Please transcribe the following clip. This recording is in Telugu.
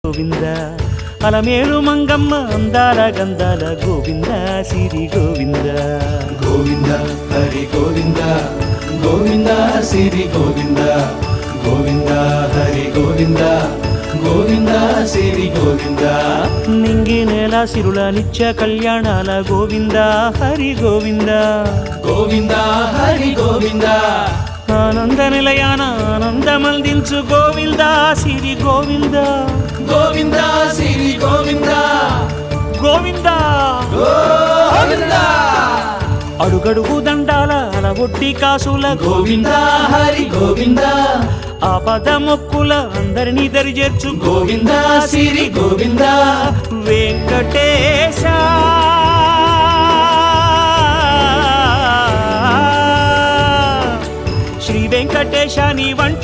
గోవింద అలమేలు మంగమ్మ అందాల గంధాల గోవింద సిరి గోవింద గోవింద హరి గోవింద గోవింద సిరి గోవింద గోవింద హరి గోవింద గోవింద సిరి గోవింద నింగి నేల సిరుల నిత్య కళ్యాణాల గోవింద హరి గోవింద గోవింద హరి గోవింద ఆనంద నిలయాన ఆనందమందించు గోవింద సిరి గోవింద గోవింద సిరి గోవింద గోవింద గోవింద అడుగడుగు దండాల అలవొట్టి కాసుల గోవింద హరి గోవింద ఆపద మొక్కుల అందరినీ దరిచేర్చు గోవింద సిరి గోవింద వెంకటేశ శ్రీ వెంకటేశ నీ వంటి